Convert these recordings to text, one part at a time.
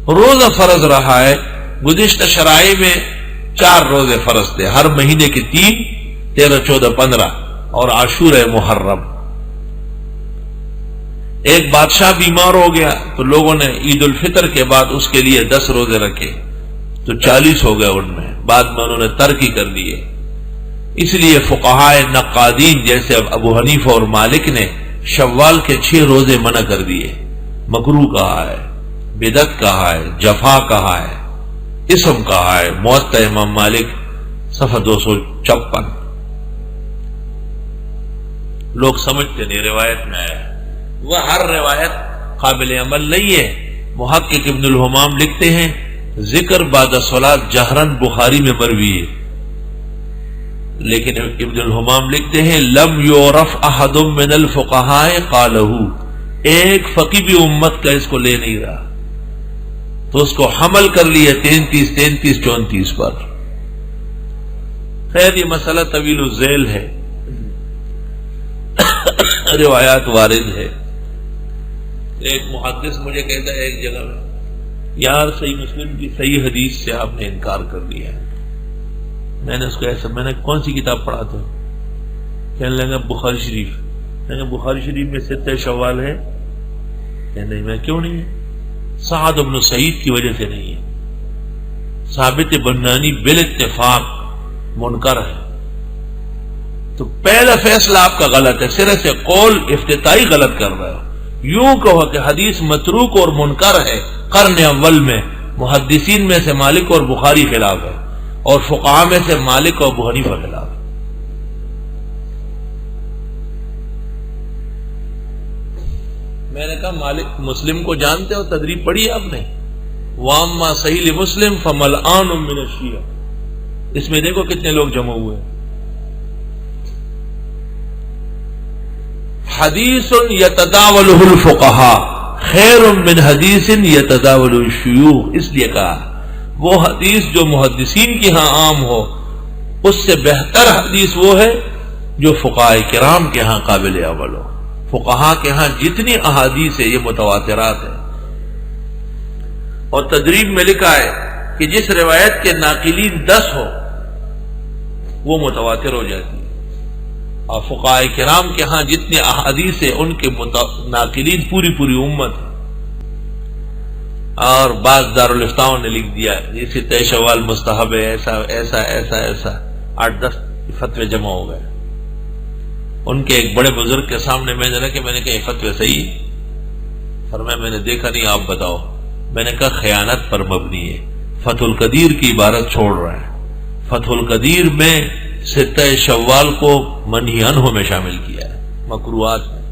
روزہ فرض رہا ہے. گزشتہ شرائع میں 4 روزے فرض تھے، ہر مہینے کے 3، 13، 14، 15 اور عاشورہ محرم. ایک بادشاہ بیمار ہو گیا تو لوگوں نے عید الفطر کے بعد اس کے لیے 10 روزے رکھے تو 40 ہو گئے ان میں، بعد میں انہوں نے ترک ہی کر دیے. اس لیے فقہائے نقادین جیسے ابو حنیفہ اور مالک نے شوال کے 6 روزے منع کر دیے. مکروہ کہا ہے، بدعت کہا ہے، جفا کہا ہے، اسم کہا ہے. موطا امام مالک صفحہ 256. لوگ سمجھتے نہیں، روایت میں آیا. وہ ہر روایت قابل عمل نہیں ہے. محقق ابن الحمام لکھتے ہیں ذکر بعد الصلاۃ جہرن بخاری میں مروی ہے، لیکن ابن الحمام لکھتے ہیں لم یعرف احد من الفقہاء قالہ، ایک فقی بھی امت کا اس کو لے نہیں رہا تو اس کو حمل کر لیا 33، 33، 34 پر. خیر یہ مسئلہ طویل الذیل ہے، روایات وارد ہے. ایک محدث مجھے کہتا ہے ایک جگہ میں، یار صحیح مسلم کی صحیح حدیث سے آپ نے انکار کر دیا ہے. میں نے اس کو ایسا، میں نے کون سی کتاب پڑھا تھا؟ کہنے لگا بخاری شریف. میں نے بخاری شریف میں 7 شوال ہے؟ کہ نہیں. میں کیوں نہیں ہے؟ سعد بن سعید کی وجہ سے نہیں ہے. ثابت بنانی بالاتفاق منکر ہے. تو پہلا فیصلہ آپ کا غلط ہے، سرے سے قول افتتاحی غلط کر رہے ہو. یوں کہو کہ حدیث متروک اور منکر ہے قرن اول میں، محدثین میں سے مالک اور بخاری خلاف ہے، اور فقہاء میں سے مالک اور ابو حنیفہ خلاف ہے. میں نے کہا مالک مسلم کو جانتے ہو، تدریب پڑھی آپ نے؟ واما صحیح مسلم فملآن من الشیعہ. اس میں دیکھو کتنے لوگ جمع ہوئے. حدیث یتداولہ الفقہاء خیر من حدیث یتداولہ الشیوخ. اس لیے کہا وہ حدیث جو محدثین کی ہاں عام ہو اس سے بہتر حدیث وہ ہے جو فقہاء کرام کے ہاں قابل عمل ہو. فقہاء کے ہاں جتنی احادیث ہے یہ متواترات ہیں. اور تدریب میں لکھا ہے کہ جس روایت کے ناقلین 10 ہو وہ متواتر ہو جاتی ہے، اور فقہاء کرام کے ہاں جتنے احادیث ہیں ان کے ناقلین پوری امت ہے. اور بعض دارالفتاؤں نے لکھ دیا جیسے 23 شوال مستحب ہے، ایسا ایسا ایسا ایسا 8-10 فتوے جمع ہو گئے. ان کے ایک بڑے بزرگ کے سامنے میں نے رکھے، میں نے کہا یہ فتوے صحیح؟ فرمایا میں نے دیکھا نہیں، آپ بتاؤ. میں نے کہا خیانت پر مبنی ہے. فتح القدیر کی عبارت چھوڑ رہا ہے. فتح القدیر میں 7 شوال کو منہی عنہ میں شامل کیا ہے، مکروہات میں.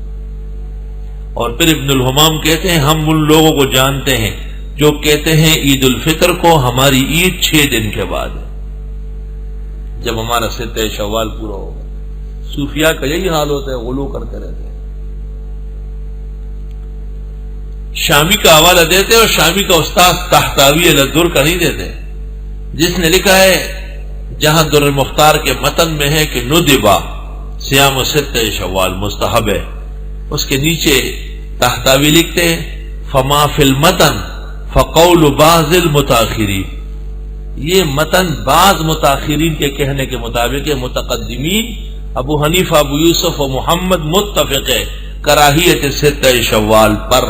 اور پھر ابن الحمام کہتے ہیں ہم ان لوگوں کو جانتے ہیں جو کہتے ہیں عید الفطر کو ہماری عید 6 دن کے بعد ہے، جب ہمارا 7 شوال پورا ہوگا. صوفیاء کا یہی حال ہوتا ہے، غلو کرتے رہتے ہیں. شامی کا حوالہ دیتے اور شامی کا استاد تحتاوی الدر کا نہیں دیتے، جس نے لکھا ہے جہاں در مختار کے متن میں ہے کہ ندبا صیام 7 شوال مستحب ہے، اس کے نیچے تحتاوی لکھتے ہیں فما فی المتن فقول بعض المتاخرین. یہ متن بعض متاخرین کے کہنے کے مطابق ہے. متقدمین ابو حنیفہ، ابو یوسف و محمد متفق ہے کراہیت 7 شوال پر.